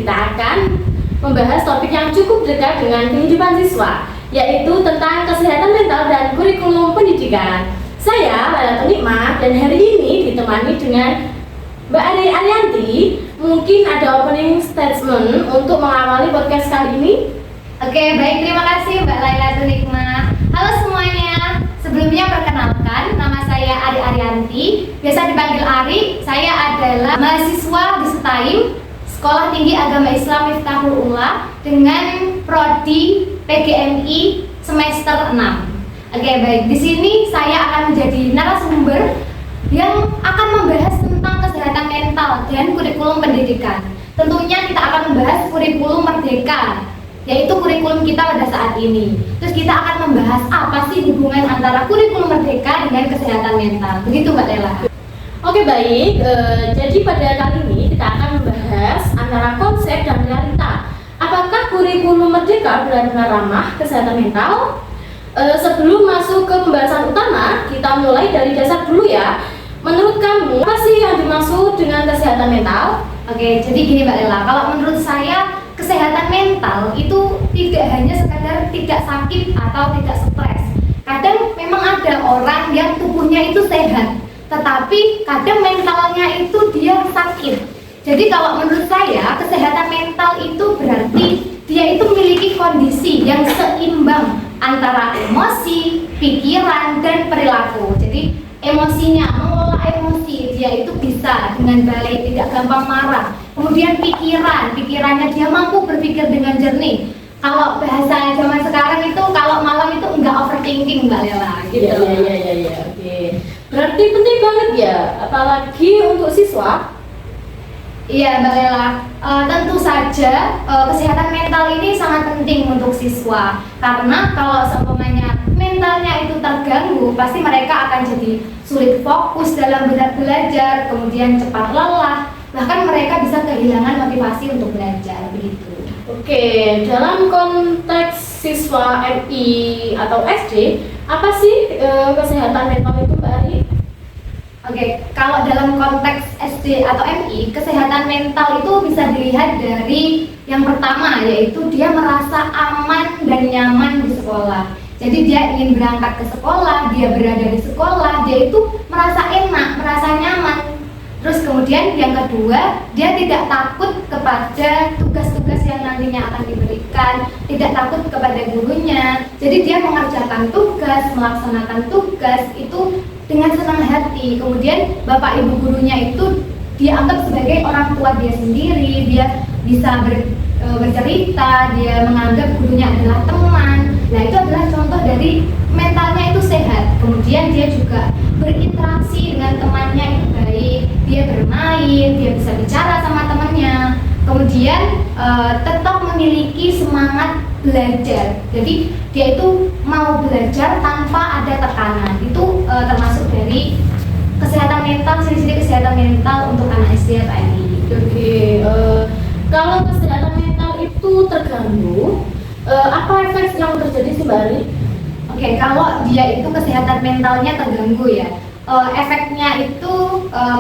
kita akan membahas topik yang cukup dekat dengan kehidupan siswa, yaitu tentang kesehatan mental dan kurikulum pendidikan. Saya Lala Nikmah dan hari ini ditemani dengan Mbak Arianti. Mungkin ada opening statement untuk mengawali podcast kali ini. Oke, baik, terima kasih Mbak Laila Nikmah. Halo semuanya, sebelumnya perkenalkan, nama saya Arianti, biasa dipanggil Ari. Saya adalah mahasiswa di STAIM, Sekolah Tinggi Agama Islam Miftahul Ula, dengan prodi PGMI semester 6. Oke, baik, di sini saya akan menjadi narasumber yang akan membahas tentang kesehatan mental dan kurikulum pendidikan. Tentunya kita akan membahas kurikulum merdeka, yaitu kurikulum kita pada saat ini. Terus kita akan membahas apa sih hubungan antara kurikulum merdeka dengan kesehatan mental. Begitu Mbak Lela. Oke, baik, jadi pada kali ini kita akan membahas antara konsep dan realita. Apakah kurikulum merdeka benar-benar ramah kesehatan mental? Sebelum masuk ke pembahasan utama, kita mulai dari dasar dulu ya. Menurut kamu, apa sih yang dimaksud dengan kesehatan mental? Oke, jadi gini Mbak Lela, kalau menurut saya kesehatan mental itu tidak hanya sekadar tidak sakit atau tidak stres. Kadang memang ada orang yang tubuhnya itu sehat, tetapi kadang mentalnya itu dia sakit. Jadi kalau menurut saya kesehatan mental itu berarti dia itu memiliki kondisi yang seimbang antara emosi, pikiran, dan perilaku. Jadi emosinya, mengelola emosi, dia itu bisa dengan baik, tidak gampang marah. Kemudian pikirannya dia mampu berpikir dengan jernih. Kalau bahasa zaman sekarang itu, kalau malam itu enggak overthinking Mbak Lela gitu. Iya, oke. Berarti penting banget ya, apalagi untuk siswa. Iya Mbak Lela, tentu saja kesehatan mental ini sangat penting untuk siswa. Karena kalau seumpamanya mentalnya itu terganggu, pasti mereka akan jadi sulit fokus dalam belajar, kemudian cepat lelah, bahkan mereka bisa kehilangan motivasi untuk belajar, begitu. Oke, dalam konteks siswa MI atau SD, apa sih kesehatan mental itu Mbak Ari? Oke, kalau dalam konteks SD atau MI, kesehatan mental itu bisa dilihat dari yang pertama, yaitu dia merasa aman dan nyaman di sekolah. Jadi dia ingin berangkat ke sekolah, dia berada di sekolah, dia itu merasa enak, merasa nyaman. Terus kemudian yang kedua, dia tidak takut kepada tugas-tugas yang nantinya akan diberikan, tidak takut kepada gurunya. Jadi dia mengerjakan tugas, melaksanakan tugas itu dengan senang hati. Kemudian bapak ibu gurunya itu dianggap sebagai orang tua dia sendiri, dia bisa bercerita, dia menganggap gurunya adalah teman. Nah, itu adalah contoh dari mentalnya itu sehat. Kemudian dia juga berinteraksi dengan temannya itu baik, dia bermain, dia bisa bicara sama temannya. Kemudian tetap memiliki semangat belajar. Jadi dia itu mau belajar tanpa ada tekanan. Itu termasuk dari kesehatan mental, ciri-ciri kesehatan mental untuk anak SD atau MI. Oke, kalau kesehatan mental itu terganggu, apa efek yang terjadi sih Mbak Ari? Oke, kalau dia itu kesehatan mentalnya terganggu ya, efeknya itu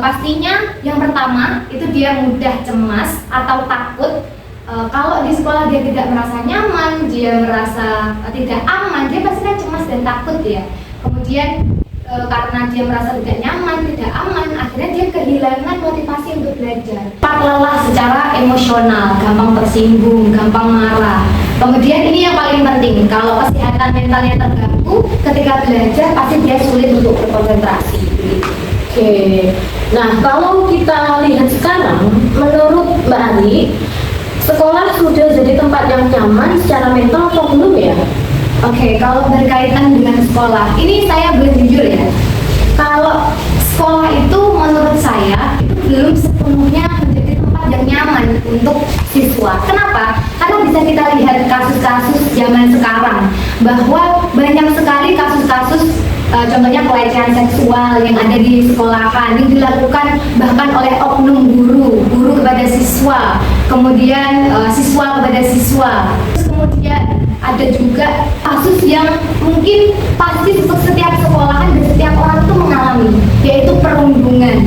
pastinya yang pertama itu dia mudah cemas atau takut. Kalau di sekolah dia tidak merasa nyaman, dia merasa tidak aman, dia pasti kan cemas dan takut ya. Kemudian karena dia merasa tidak nyaman, tidak aman, akhirnya dia kehilangan motivasi untuk belajar. Cepat lelah secara emosional, gampang tersinggung, gampang marah. Kemudian ini yang paling penting, kalau kesehatan mentalnya terganggu, ketika belajar pasti dia sulit untuk berkonsentrasi. Oke, nah kalau kita lihat sekarang, menurut Mbak Ari, sekolah sudah jadi tempat yang nyaman secara mental atau belum ya? Oke, kalau berkaitan dengan sekolah, ini saya boleh jujur ya. Kalau sekolah itu menurut saya itu belum sepenuhnya menjadi tempat yang nyaman untuk siswa. Kenapa? Karena bisa kita lihat kasus-kasus zaman sekarang bahwa banyak sekali kasus-kasus contohnya pelecehan seksual yang ada di sekolahan yang dilakukan bahkan oleh oknum guru kepada siswa, kemudian siswa kepada siswa. Terus kemudian ada juga kasus yang mungkin pasti setiap sekolahan dan setiap orang itu mengalami, yaitu perundungan,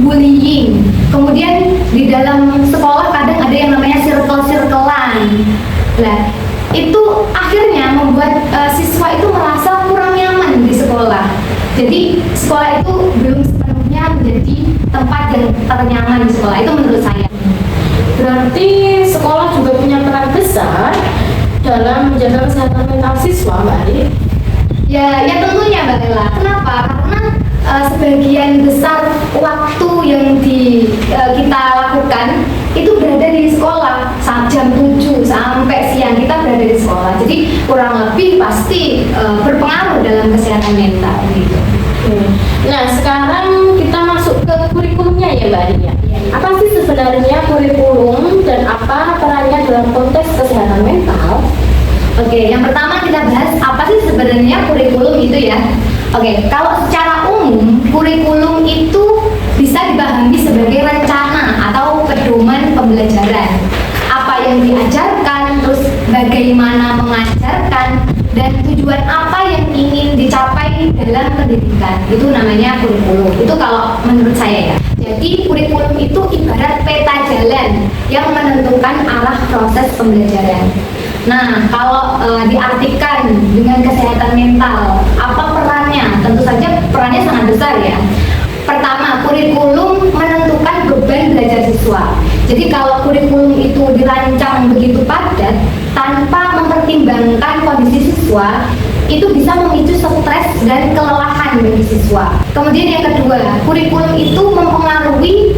bullying. Kemudian di dalam sekolah kadang ada yang namanya circle Nah, itu akhirnya membuat siswa itu merasa kurang nyaman di sekolah. Jadi sekolah itu belum sepenuhnya menjadi tempat yang ternyaman di sekolah, itu menurut saya. Berarti sekolah juga punya peran besar dalam menjaga kesehatan mental siswa, Mbak Ari. Ya tentunya Mbak Ella. Kenapa? Karena sebagian besar waktu yang kita lakukan itu berada di sekolah. Saat jam 7 sampai siang kita berada di sekolah. Jadi kurang lebih pasti berpengaruh dalam kesehatan mental gitu. Nah, sekarang kita masuk ke kurikulumnya ya, Mbak Ari. Apa sih sebenarnya kurikulum dan apa perannya dalam konteks kesehatan mental? Oke, yang pertama kita bahas apa sih sebenarnya kurikulum itu ya. Oke, kalau secara umum kurikulum itu bisa dipahami sebagai rencana atau pedoman pembelajaran. Apa yang diajarkan, terus bagaimana mengajarkan, dan tujuan apa yang ingin dicapai dalam pendidikan. Itu namanya kurikulum. Itu kalau menurut saya ya. Jadi kurikulum itu ibarat peta jalan yang menentukan arah proses pembelajaran. Nah, kalau diartikan dengan kesehatan mental, apa perannya? Tentu saja perannya sangat besar ya. Pertama, kurikulum menentukan beban belajar siswa. Jadi kalau kurikulum itu dirancang begitu padat, tanpa mempertimbangkan kondisi siswa, itu bisa memicu stres dan kelelahan bagi siswa. Kemudian yang kedua, kurikulum itu mempengaruhi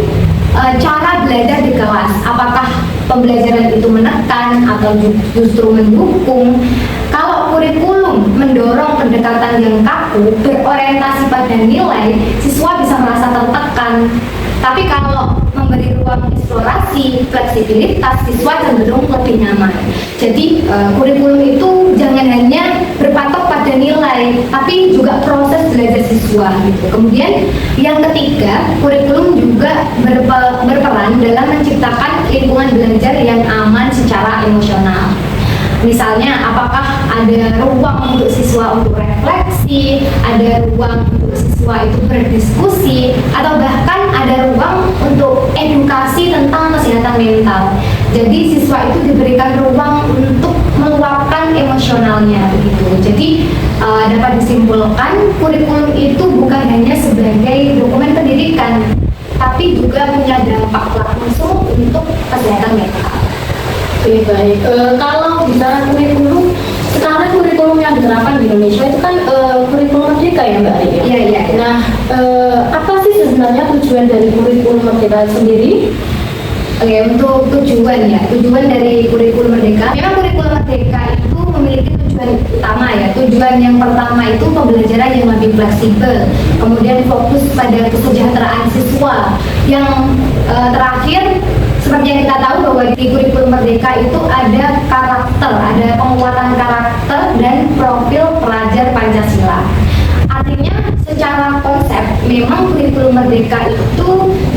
cara belajar di kelas. Apakah pembelajaran itu menekan atau justru mendukung? Kalau kurikulum mendorong pendekatan yang kaku, berorientasi pada nilai, siswa bisa merasa tertekan. Tapi kalau memberi ruang eksplorasi, fleksibilitas, siswa cenderung lebih nyaman. Jadi kurikulum itu jangan hanya berpatok pada nilai, tapi juga proses belajar siswa gitu. Kemudian yang ketiga, kurikulum juga berperan dalam menciptakan lingkungan belajar yang aman secara emosional. Misalnya, apakah ada ruang untuk siswa untuk refleksi, ada ruang untuk siswa itu berdiskusi, atau bahkan ada ruang untuk edukasi tentang kesehatan mental. Jadi siswa itu diberikan ruang untuk meluapkan emosionalnya begitu. Jadi dapat disimpulkan kurikulum itu bukan hanya sebagai dokumen pendidikan, tapi juga punya dampak langsung untuk kesehatan mental. Oke, baik. Kalau bicara kurikulum, sekarang kurikulum yang diterapkan di Indonesia itu kan kurikulum Merdeka ya, Mbak Ari? Iya. Nah, apa sih sebenarnya tujuan dari kurikulum Merdeka sendiri? Oke, untuk tujuan dari kurikulum Merdeka, memang kurikulum Merdeka itu memiliki tujuan utama ya. Tujuan yang pertama itu pembelajaran yang lebih fleksibel, kemudian fokus pada kesejahteraan siswa. Yang terakhir, seperti yang kita tahu bahwa di kurikulum Merdeka itu ada karakter, ada penguatan karakter dan profil pelajar Pancasila. Artinya secara konsep memang kurikulum Merdeka itu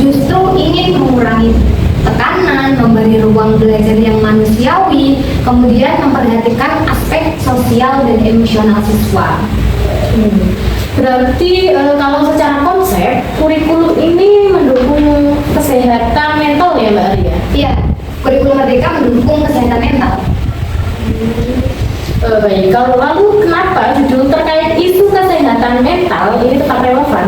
justru ingin mengurangi tekanan, memberi ruang belajar yang manusiawi, kemudian memperhatikan aspek sosial dan emosional siswa. Berarti kalau secara konsep, kurikulum ini mendukung kesehatan mental ya, Mbak Ari? Iya, kurikulum Merdeka mendukung kesehatan mental. Baik, kalau lalu kenapa judul terkait isu kesehatan mental ini tetap relevan?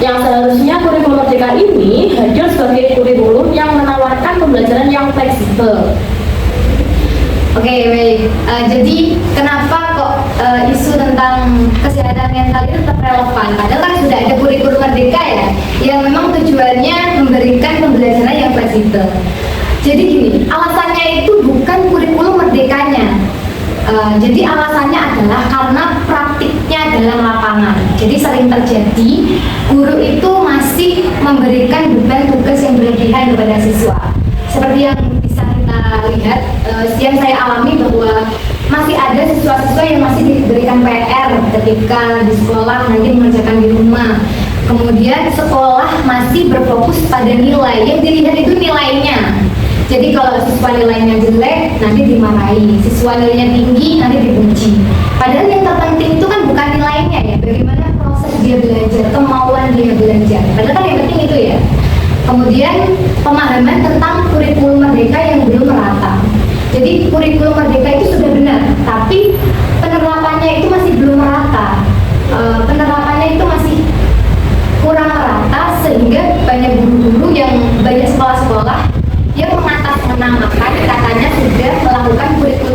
Yang seharusnya kurikulum Merdeka ini hadir sebagai kurikulum yang menawarkan pembelajaran yang fleksibel. Oke, baik. Jadi kenapa kok isu tentang kesehatan mental itu tetap relevan? Padahal kan sudah ada kurikulum Merdeka ya, yang memang tujuannya memberikan pembelajaran yang fleksibel. Jadi gini, alasannya itu bukan kurikulum Merdekanya. Jadi alasannya adalah karena praktiknya dalam lapangan. Jadi sering terjadi guru itu masih memberikan beban tugas yang berlebihan kepada siswa. Seperti yang bisa kita lihat, yang saya alami bahwa masih ada siswa-siswa yang masih diberikan PR ketika di sekolah nanti mengerjakan di rumah. Kemudian sekolah masih berfokus pada nilai, yang dilihat itu nilainya. Jadi kalau siswa nilainya jelek, nanti dimarahi. Siswa nilainya tinggi, nanti dipuji. Padahal yang terpenting itu kan bukan nilainya ya, bagaimana proses dia belajar, kemauan dia belajar. Padahal kan yang penting itu ya. Kemudian pemahaman tentang kurikulum Merdeka yang belum merata. Jadi kurikulum Merdeka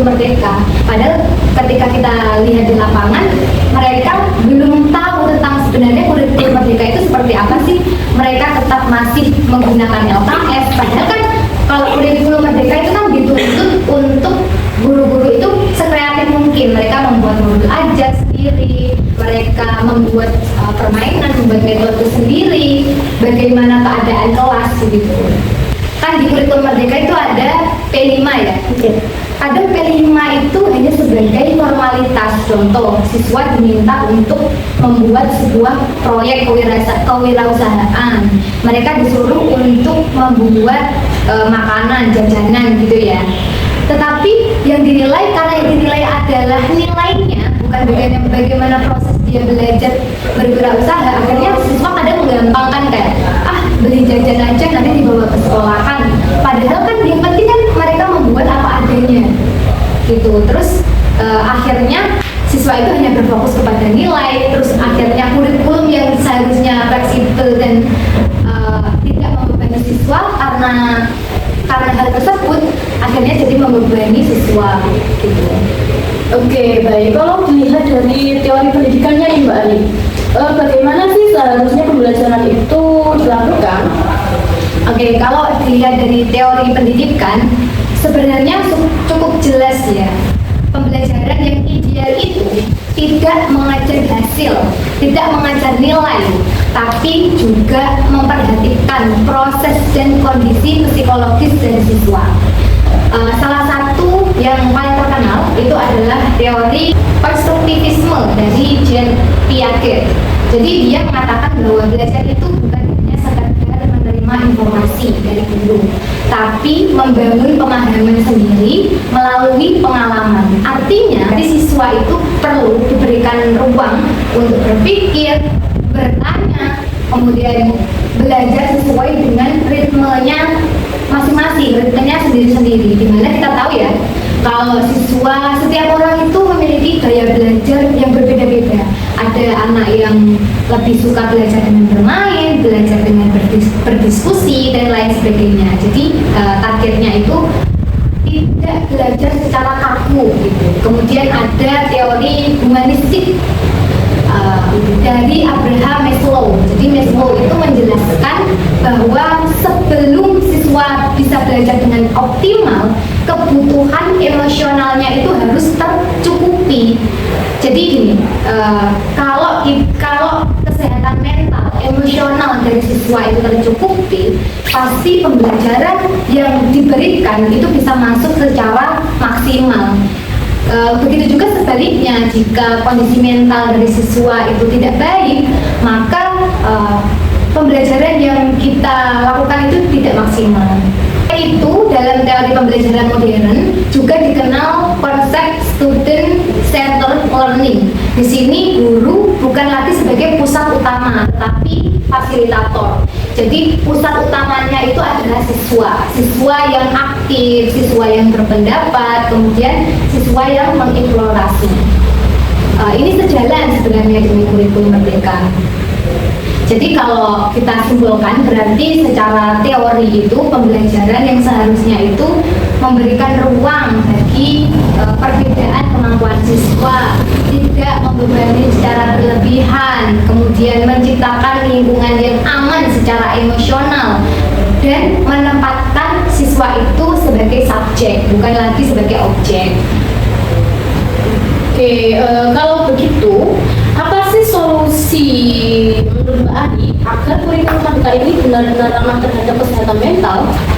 Merdeka. Padahal ketika kita lihat di lapangan, mereka belum tahu tentang sebenarnya kurikulum Merdeka itu seperti apa sih. Mereka tetap masih menggunakan LKS. Padahal kan kalau kurikulum Merdeka itu kan dituntut untuk guru-guru itu sekreatif mungkin. Mereka membuat modul ajar sendiri, mereka membuat permainan, membuat metode sendiri, bagaimana keadaan kelas gitu. Kan di kurikulum Merdeka itu ada P5 ya. Kadang P5 itu hanya sebagai formalitas. Contoh, siswa diminta untuk membuat sebuah proyek kewirausahaan. Mereka disuruh untuk membuat makanan, jajanan gitu ya. Tetapi yang dinilai, karena yang dinilai adalah nilainya, bukan bagaimana proses dia belajar berwirausaha, akhirnya siswa kadang menggampangkan kayak beli jajan aja nanti dibawa ke sekolahan. Padahal kan yang penting kan mereka membuat apa adanya gitu. Terus akhirnya siswa itu hanya berfokus kepada nilai. Terus akhirnya kurikulum yang seharusnya fleksibel dan tidak membebani siswa karena hal tersebut akhirnya jadi membebani siswa gitu. Oke, baik. Kalau dilihat dari teori pendidikannya nih Mbak Ali, bagaimana sih seharusnya pembelajaran itu dilakukan? Oke, kalau dilihat dari teori pendidikan, sebenarnya cukup jelas ya. Pembelajaran yang ideal itu tidak mengajar hasil, tidak mengajar nilai, tapi juga memperhatikan proses dan kondisi psikologis dari siswa. Salah satu yang paling terkenal itu adalah teori konstruktivisme dari Jean Piaget. Jadi dia mengatakan bahwa belajar itu bukan hanya sekedar menerima informasi dari guru, tapi membangun pemahaman sendiri melalui pengalaman. Artinya, siswa itu perlu diberikan ruang untuk berpikir, bertanya, kemudian belajar sesuai dengan ritmenya masing-masing, ritmenya sendiri-sendiri. Dimana kita tahu ya, kalau siswa, setiap orang itu memiliki gaya belajar yang berbeda-beda. Ada anak yang lebih suka belajar dengan bermain, belajar dengan berdiskusi, dan lain sebagainya. Jadi targetnya itu tidak belajar secara kaku gitu. Kemudian ada teori humanistik dari Abraham Maslow. Jadi Maslow itu menjelaskan bahwa sebelum siswa bisa belajar dengan optimal, kebutuhan emosionalnya itu harus tercukupi. Jadi gini, kalau kesehatan mental, emosional dari siswa itu tercukupi, pasti pembelajaran yang diberikan itu bisa masuk secara maksimal. Begitu juga sebaliknya, jika kondisi mental dari siswa itu tidak baik, maka pembelajaran yang kita lakukan itu tidak maksimal. Itu dalam teori pembelajaran modern juga dikenal konsep student centered learning. Di sini guru bukan lagi sebagai pusat utama, tetapi fasilitator. Jadi pusat utamanya itu adalah siswa yang aktif, siswa yang berpendapat, kemudian siswa yang mengeksplorasi. Ini sejalan sebenarnya dengan kurikulum Merdeka. Jadi kalau kita simpulkan, berarti secara teori itu pembelajaran yang seharusnya itu memberikan ruang bagi perbedaan kemampuan siswa, tidak membebani secara berlebihan, kemudian menciptakan lingkungan yang aman secara emosional, dan menempatkan siswa itu sebagai subjek, bukan lagi sebagai objek. Oke, kalau begitu, apa sih solusi menurut Mbak Adi agar kurikulum Merdeka ini benar-benar ramah terhadap kesehatan mental?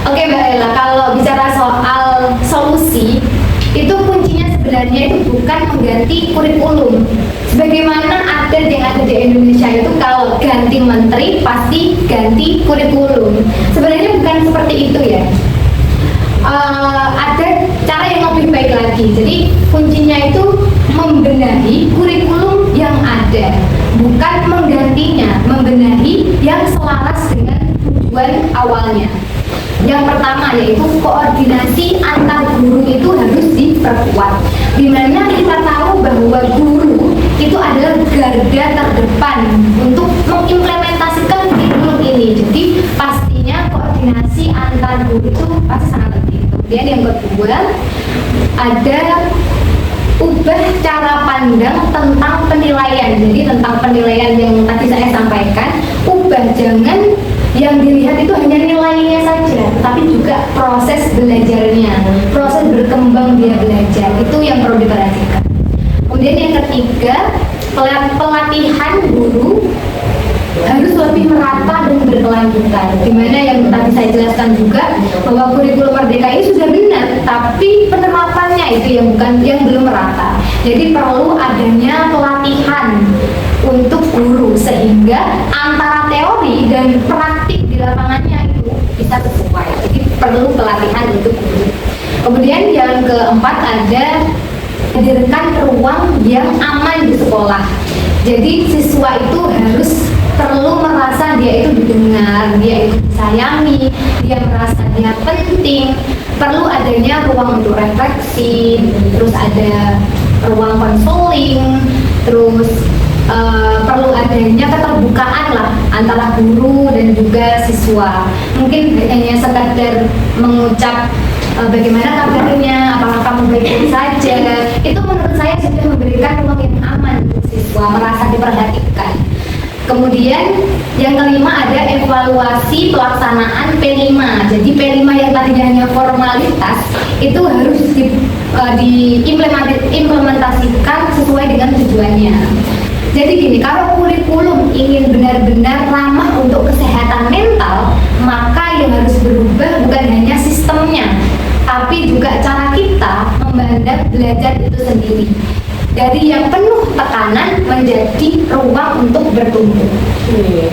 Oke Mbak Ella, kalau bicara soal solusi, itu kuncinya sebenarnya itu bukan mengganti kurikulum. Sebagaimana ada yang ada di Indonesia itu, kalau ganti menteri pasti ganti kurikulum. Sebenarnya bukan seperti itu ya. Ada cara yang lebih baik lagi. Jadi kuncinya itu membenahi kurikulum yang ada, bukan menggantinya, membenahi yang selaras dengan tujuan awalnya. Yang pertama yaitu koordinasi antar guru itu harus diperkuat. Dimana kita tahu bahwa guru itu adalah garda terdepan untuk mengimplementasikan kurikulum ini. Jadi pastinya koordinasi antar guru itu pasti sangat penting. Kemudian yang kedua, ada ubah cara pandang tentang penilaian. Jadi tentang penilaian yang tadi saya sampaikan, ubah, jangan yang dilihat itu hanya nilainya saja, tapi juga proses belajarnya, proses berkembang dia belajar, itu yang perlu diperhatikan. Kemudian yang ketiga, pelatihan guru harus lebih merata dan berkelanjutan. Dimana yang tadi saya jelaskan juga bahwa kurikulum Merdeka ini sudah benar, tapi penerapannya itu yang belum merata. Jadi perlu adanya pelatihan untuk guru sehingga antara teori dan praktik di lapangannya itu bisa sesuai. Jadi perlu pelatihan untuk guru. Kemudian yang keempat ada hadirkan ruang yang aman di sekolah. Jadi siswa itu harus perlu merasa dia itu didengar, dia itu disayangi, dia merasa dia penting. Perlu adanya ruang untuk refleksi, terus ada ruang konseling, terus perlu adanya keterbukaan lah antara guru dan juga siswa. Mungkin hanya sekadar mengucap bagaimana kabarnya, apakah kamu baik-baik saja, itu menurut saya sudah memberikan ruang yang aman untuk siswa merasa diperhatikan. Kemudian yang kelima ada evaluasi pelaksanaan P5. Jadi P5 yang tadinya hanya formalitas itu harus diimplementasikan sesuai dengan tujuannya. Jadi gini, kalau kurikulum ingin benar-benar ramah untuk kesehatan mental, maka yang harus berubah bukan hanya sistemnya, tapi juga cara kita memandang belajar itu sendiri. Dari yang penuh tekanan menjadi ruang untuk bertumbuh. Oke.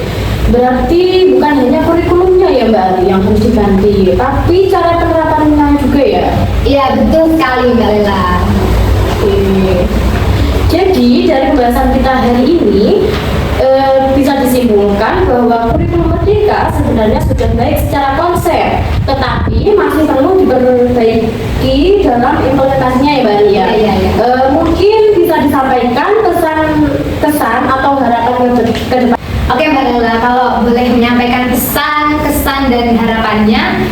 Berarti bukan hanya kurikulumnya ya Mbak Ali yang harus diganti, tapi cara penerapannya juga ya? Iya, betul sekali Mbak Lela. Oke. Jadi dari pembahasan kita hari ini bisa disimpulkan bahwa kurikulum Merdeka sebenarnya sudah baik secara konsep, tetapi masih perlu diperbaiki dalam implementasinya ya Mbak Ali ya. Mungkin bisa disampaikan kesan atau harapan ke depan. Oke Mbak Lela, kalau boleh menyampaikan pesan, kesan dan harapannya,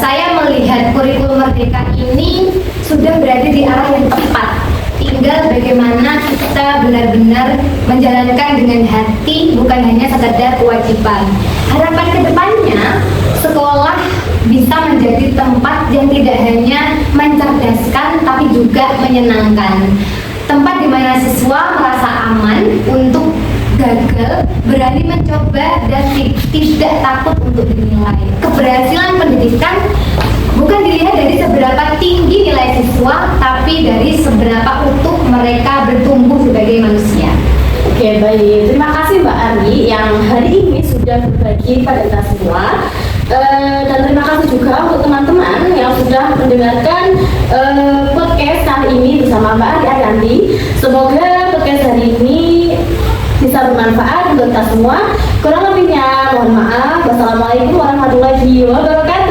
saya melihat kurikulum Merdeka ini sudah berada di arah yang tepat. Tinggal bagaimana kita benar-benar menjalankan dengan hati, bukan hanya sekadar kewajiban. Harapan kedepannya, sekolah bisa menjadi tempat yang tidak hanya mencerdaskan, tapi juga menyenangkan. Tempat di mana siswa merasa aman untuk gagal, berani mencoba, dan tidak takut untuk dinilai. Keberhasilan pendidikan bukan dilihat dari seberapa tinggi nilai siswa, tapi dari seberapa utuh mereka bertumbuh sebagai manusia. Oke, baik. Terima kasih Mbak Ari yang hari ini sudah berbagi pada kita semua. Dan terima kasih juga untuk teman-teman yang sudah mendengarkan podcast kali ini bersama Mbak Ari Arianti. Semoga podcast hari ini bisa bermanfaat untuk kita semua. Kurang lebihnya mohon maaf. Wassalamualaikum warahmatullahi wabarakatuh.